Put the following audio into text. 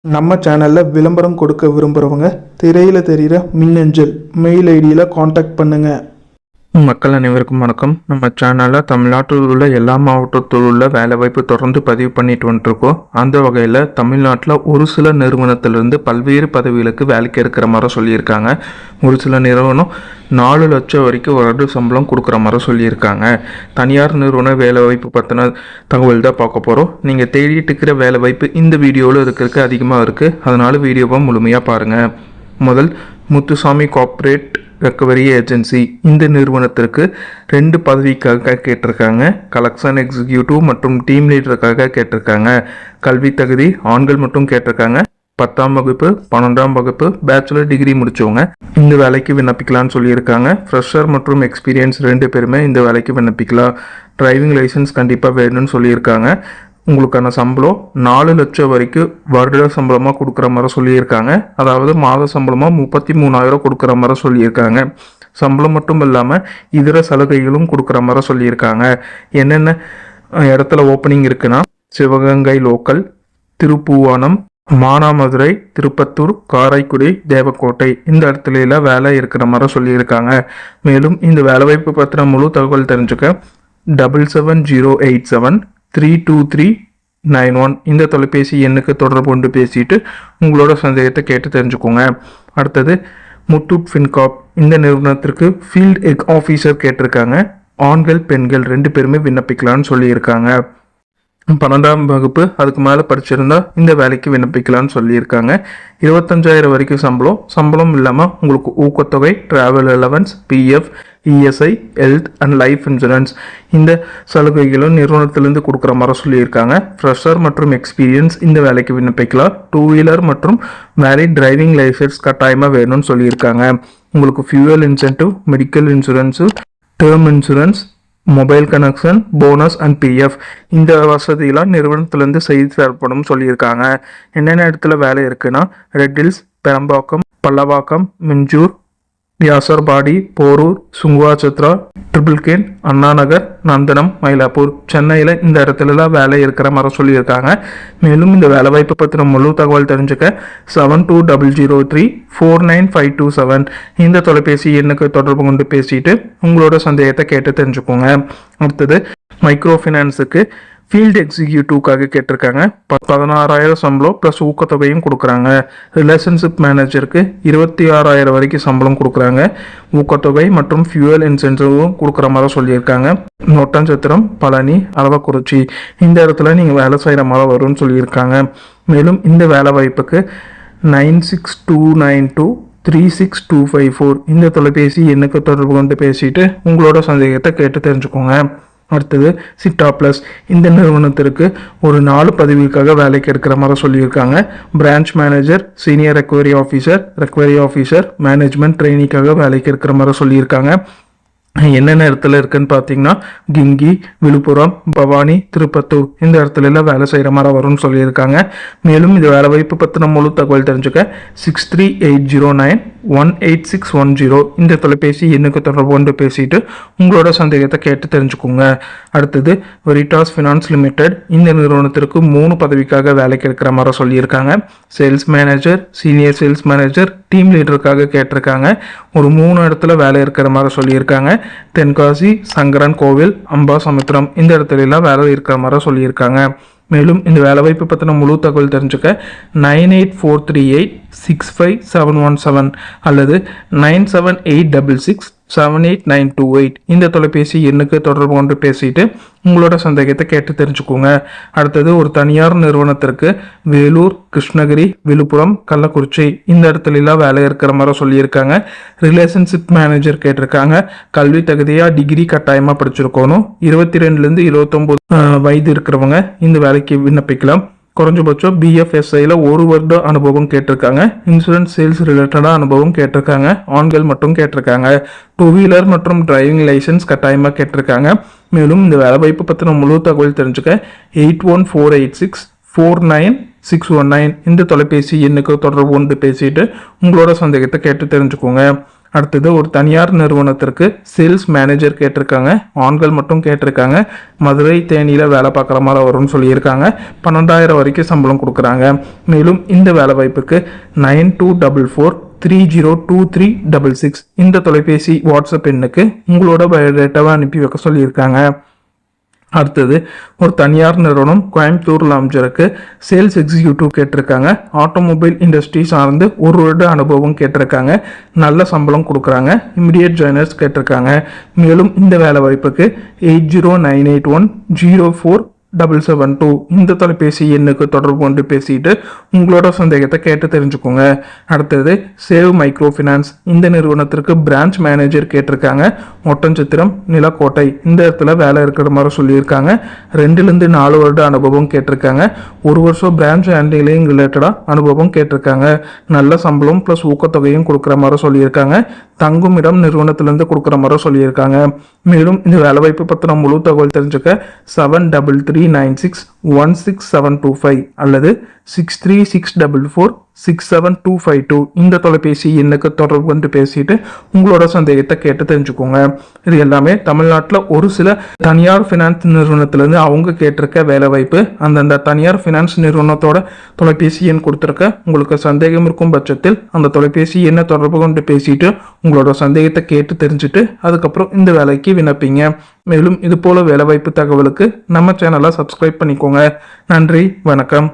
நம்ம சேனலில் விளம்பரம் கொடுக்க விரும்புகிறவங்க திரையில் தெரிகிற மின்னஞ்சல் மெயில் ஐடியில் காண்டாக்ட் பண்ணுங்கள். மக்கள் அனைவருக்கும் வணக்கம். நம்ம சேனலில் தமிழ்நாட்டில் உள்ள எல்லா மாவட்டத்தில் உள்ள வேலைவாய்ப்பு தொடர்ந்து பதிவு பண்ணிட்டு வந்துட்டுருக்கோம். அந்த வகையில் தமிழ்நாட்டில் ஒரு சில நிறுவனத்திலிருந்து பல்வேறு பதவிகளுக்கு வேலைக்கு எடுக்கிற மாதிரி சொல்லியிருக்காங்க. ஒரு சில நிறுவனம் 4 லட்சம் வரைக்கும் வருட சம்பளம் கொடுக்குற மாதிரி சொல்லியிருக்காங்க. தனியார் நிறுவன வேலைவாய்ப்பு பற்றின தகவல் தான் பார்க்க போகிறோம். நீங்கள் தேடிட்டு இருக்கிற வேலைவாய்ப்பு இந்த வீடியோவில் இருக்கிறதுக்கு அதிகமாக இருக்குது. அதனால் வீடியோவை முழுமையாக பாருங்கள். முதல் முத்துசாமி கார்ப்பரேட் ரெக்கவரி ஏஜென்சி. இந்த நிறுவனத்திற்கு 2 பதவிக்காக கேட்டிருக்காங்க. கலெக்ஷன் எக்ஸிக்யூட்டிவ் மற்றும் டீம் லீடருக்காக கேட்டிருக்காங்க. கல்வி தகுதி ஆண்கள் மட்டும் கேட்டிருக்காங்க. 10ஆம் வகுப்பு 12ஆம் வகுப்பு பேச்சுலர் டிகிரி முடிச்சவங்க இந்த வேலைக்கு விண்ணப்பிக்கலாம்னு சொல்லியிருக்காங்க. ஃப்ரெஷர் மற்றும் எக்ஸ்பீரியன்ஸ் 2 பேருமே இந்த வேலைக்கு விண்ணப்பிக்கலாம். டிரைவிங் லைசன்ஸ் கண்டிப்பாக வேணும்னு சொல்லியிருக்காங்க. உங்களுக்கான சம்பளம் 4 லட்சம் வரைக்கும் வருட சம்பளமாக கொடுக்குற மாதிரி சொல்லியிருக்காங்க. அதாவது மாத சம்பளமாக 33,000 கொடுக்குற மாதிரி சொல்லியிருக்காங்க. சம்பளம் மட்டும் இல்லாமல் இதர சலுகைகளும் கொடுக்குற மாதிரி சொல்லியிருக்காங்க. என்னென்ன இடத்துல ஓப்பனிங் இருக்குன்னா சிவகங்கை லோக்கல், திருப்புவனம், மானாமதுரை, திருப்பத்தூர், காரைக்குடி, தேவக்கோட்டை இந்த இடத்துல வேலை இருக்கிற மாதிரி சொல்லியிருக்காங்க. மேலும் இந்த வேலைவாய்ப்பு பற்றின முழு தகவல் தெரிஞ்சுக்க 7708732391 இந்த தொலைபேசி எண்ணுக்கு தொடர்பு கொண்டு பேசிட்டு உங்களோட சந்தேகத்தை கேட்டு தெரிஞ்சுக்கோங்க. அடுத்தது முத்தூட் ஃபின்கார்ப். இந்த நிறுவனத்திற்கு ஃபீல்டு ஆஃபீஸர் கேட்டிருக்காங்க. ஆண்கள் பெண்கள் 2 பேருமே விண்ணப்பிக்கலாம்னு சொல்லியிருக்காங்க. 12ஆம் வகுப்பு அதுக்கு மேலே படிச்சிருந்தா இந்த வேலைக்கு விண்ணப்பிக்கலாம்னு சொல்லியிருக்காங்க. 25,000 வரைக்கும் சம்பளம் இல்லாமல் உங்களுக்கு ஊக்கத்தொகை, travel allowance, PF, ESI, health and life insurance இந்த சலுகைகளும் நிறுவனத்திலிருந்து கொடுக்குற மாதிரி சொல்லியிருக்காங்க. ஃப்ரெஷர் மற்றும் எக்ஸ்பீரியன்ஸ் இந்த வேலைக்கு விண்ணப்பிக்கலாம். 2 வீலர் மற்றும் வேலிட் டிரைவிங் லைசன்ஸ் கட்டாயமாக வேணும்னு சொல்லியிருக்காங்க. உங்களுக்கு fuel incentive, medical insurance, term insurance, mobile connection, bonus and PF இந்த வசதியெல்லாம் நிறுவனத்திலேருந்து செய்து தரப்படும் சொல்லியிருக்காங்க. என்னென்ன இடத்துல வேலை இருக்குன்னா ரெட் ஹில்ஸ், பெரம்பாக்கம், பல்லவாக்கம், மிஞ்சூர், வியாசர்பாடி, போரூர், சுங்குவாச்சத்ரா, ட்ரிபிள்கேன், அண்ணாநகர், நந்தனம், மயிலாப்பூர். சென்னையில் இந்த இடத்துலலாம் வேலை இருக்கிற மாதிரி சொல்லியிருக்காங்க. மேலும் இந்த வேலைவாய்ப்பு பற்றின முழு தகவல் தெரிஞ்சுக்க 7203495527 இந்த தொலைபேசி எண்ணுக்கு தொடர்பு கொண்டு பேசிட்டு உங்களோட சந்தேகத்தை கேட்டு தெரிஞ்சுக்கோங்க. அடுத்தது மைக்ரோ ஃபினான்ஸுக்கு ஃபீல்டு எக்ஸிக்யூட்டிவ்காக கேட்டிருக்காங்க. 16,000 சம்பளம் ப்ளஸ் ஊக்கத்தொகையும் கொடுக்குறாங்க. ரிலேஷன்ஷிப் மேனேஜருக்கு 26,000 வரைக்கும் சம்பளம் கொடுக்குறாங்க. ஊக்கத்தொகை மற்றும் ஃபியூவல் இன்சென்டிவும் கொடுக்குற மாதிரி சொல்லியிருக்காங்க. நொட்டஞ்சத்திரம், பழனி, அரவக்குறிச்சி இந்த இடத்துல நீங்கள் வேலை செய்கிற மாதிரி வரும்னு சொல்லியிருக்காங்க. மேலும் இந்த வேலை வாய்ப்புக்கு 9629236254 இந்த தொலைபேசி எண்ணுக்கு தொடர்பு கொண்டு பேசிட்டு உங்களோட சந்தேகத்தை கேட்டு தெரிஞ்சுக்கோங்க. அடுத்தது சிட்டா ப்ளஸ். இந்த நிறுவனத்திற்கு ஒரு 4 பதவிக்காக வேலைக்கு எடுக்கிற மாதிரி சொல்லியிருக்காங்க. Branch manager, senior recovery officer, management ட்ரெயினிக்காக வேலைக்கு எடுக்கிற மாதிரி சொல்லியிருக்காங்க. என்னென்ன இடத்துல இருக்குன்னு பார்த்தீங்கன்னா கிங்கி, விழுப்புரம், பவானி, திருப்பத்தூர் இந்த இடத்துல எல்லாம் வேலை செய்கிற மாதிரி வரும்னு சொல்லியிருக்காங்க. மேலும் இந்த வேலை வாய்ப்பு பற்றின முழு தகவல் தெரிஞ்சுக்க 6380918610 இந்த தொலைபேசி எண்ணுக்கு தொடர்பு கொண்டு பேசிட்டு உங்களோட சந்தேகத்தை கேட்டு தெரிஞ்சுக்கோங்க. அடுத்தது வெரிட்டாஸ் ஃபினான்ஸ் லிமிடெட். இந்த நிறுவனத்திற்கு 3 பதவிக்காக வேலைக்கு எடுக்கிற மாதிரி சொல்லியிருக்காங்க. Sales manager, senior sales manager, team லீடருக்காக கேட்டிருக்காங்க. ஒரு 3 இடத்துல வேலை இருக்கிற மாதிரி சொல்லியிருக்காங்க. தென்காசி, சங்கரன் கோவில், அம்பாசமுத்திரம் இந்த இடத்துல எல்லாம் வேலை இருக்கிற மாதிரி சொல்லியிருக்காங்க. மேலும் இந்த வேலைவாய்ப்பு பற்றின முழு தகவல் தெரிஞ்சுக்க 9843865717 அல்லது 9786678928 இந்த தொலைபேசி எண்ணுக்கு தொடர்பு கொண்டு பேசிட்டு உங்களோட சந்தேகத்தை கேட்டு தெரிஞ்சுக்கோங்க. அடுத்தது ஒரு தனியார் நிறுவனத்திற்கு வேலூர், கிருஷ்ணகிரி, விழுப்புரம், கள்ளக்குறிச்சி இந்த இடத்துல வேலை இருக்கிற மாதிரி சொல்லியிருக்காங்க. ரிலேஷன்ஷிப் மேனேஜர் கேட்டிருக்காங்க. கல்வி தகுதியாக டிகிரி கட்டாயமாக படிச்சிருக்கணும். 22லேருந்து 29 வயது இருக்கிறவங்க இந்த வேலைக்கு விண்ணப்பிக்கலாம். குறைஞ்சபட்சம் பிஎஃப்எஸ்ஐயில் 1 வருட அனுபவம் கேட்டிருக்காங்க. இன்சூரன்ஸ் சேல்ஸ் ரிலேட்டடாக அனுபவம் கேட்டிருக்காங்க. ஆண்கள் மட்டும் கேட்டிருக்காங்க. 2 வீலர் மற்றும் டிரைவிங் லைசன்ஸ் கட்டாயமாக கேட்டிருக்காங்க. மேலும் இந்த வேலை வாய்ப்பு பற்றின முழு தகவல் தெரிஞ்சுக்க 8148649619 இந்த தொலைபேசி எண்ணுக்கு தொடர்பு கொண்டு பேசிட்டு உங்களோட சந்தேகத்தை கேட்டு தெரிஞ்சுக்கோங்க. அடுத்தது ஒரு தனியார் நிறுவனத்திற்கு சேல்ஸ் மேனேஜர் கேட்டிருக்காங்க. ஆண்கள் மட்டும் கேட்டிருக்காங்க. மதுரை தேனியில் வேலை பார்க்குற மாதிரி வரும்னு சொல்லியிருக்காங்க. 12,000 வரைக்கும் சம்பளம் கொடுக்குறாங்க. மேலும் இந்த வேலை வாய்ப்புக்கு 9244302366 இந்த தொலைபேசி வாட்ஸ்அப் எண்ணுக்கு உங்களோட பயோடேட்டாவை அனுப்பி வைக்க சொல்லியிருக்காங்க. அடுத்தது ஒரு தனியார் நிறுவனம் கோயம்புத்தூரில் அமைச்சிருக்கு. சேல்ஸ் எக்ஸிக்யூட்டிவ் கேட்டிருக்காங்க. ஆட்டோமொபைல் இண்டஸ்ட்ரி சார்ந்து 1 வருட அனுபவம் கேட்டிருக்காங்க. நல்ல சம்பளம் கொடுக்குறாங்க. இமிடியேட் ஜாயினர்ஸ் கேட்டிருக்காங்க. மேலும் இந்த வேலை வாய்ப்புக்கு 8098104772 இந்த தொலைபேசி எண்ணுக்கு தொடர்பு கொண்டு பேசிட்டு உங்களோட சந்தேகத்தை கேட்டு தெரிஞ்சுக்கோங்க. அடுத்தது சேவ் மைக்ரோ ஃபினான்ஸ் இந்த நிறுவனத்திற்கு பிரான்ச் மேனேஜர் கேட்டிருக்காங்க. ஒட்டன்சத்திரம், நிலக்கோட்டை இந்த இடத்துல வேலை இருக்கிற மாதிரி சொல்லியிருக்காங்க. 2லேருந்து 4 வருட அனுபவம் கேட்டிருக்காங்க. 1 வருஷம் பிரான்ச் ஹேண்டிலிங் ரிலேட்டடாக அனுபவம் கேட்டிருக்காங்க. நல்ல சம்பளம் ப்ளஸ் ஊக்கத்தொகையும் கொடுக்குற மாதிரி சொல்லியிருக்காங்க. தங்கும் இடம் நிறுவனத்திலேருந்து கொடுக்குற மாதிரி சொல்லியிருக்காங்க. மேலும் இந்த வேலைவாய்ப்பு பற்றின முழு தகவல் தெரிஞ்சுக்க 7339616725 அல்லது 6364467252 இந்த தொலைபேசி எண்ணுக்கு தொடர்பு கொண்டு பேசிட்டு உங்களோட சந்தேகத்தை கேட்டு தெரிஞ்சுக்கோங்க. இது எல்லாமே தமிழ்நாட்டில் ஒரு சில தனியார் ஃபினான்ஸ் நிறுவனத்திலேருந்து அவங்க கேட்டிருக்க வேலைவாய்ப்பு. அந்தந்த தனியார் ஃபினான்ஸ் நிறுவனத்தோட தொலைபேசி எண் கொடுத்துருக்க. உங்களுக்கு சந்தேகம் இருக்கும் பட்சத்தில் அந்த தொலைபேசி எண்ணை தொடர்பு கொண்டு பேசிட்டு உங்களோட சந்தேகத்தை கேட்டு தெரிஞ்சுட்டு அதுக்கப்புறம் இந்த வேலைக்கு விண்ணப்பிங்க. மேலும் இது போல வேலைவாய்ப்பு தகவலுக்கு நம்ம சேனலை சப்ஸ்கிரைப் பண்ணிக்கோங்க. நன்றி, வணக்கம்.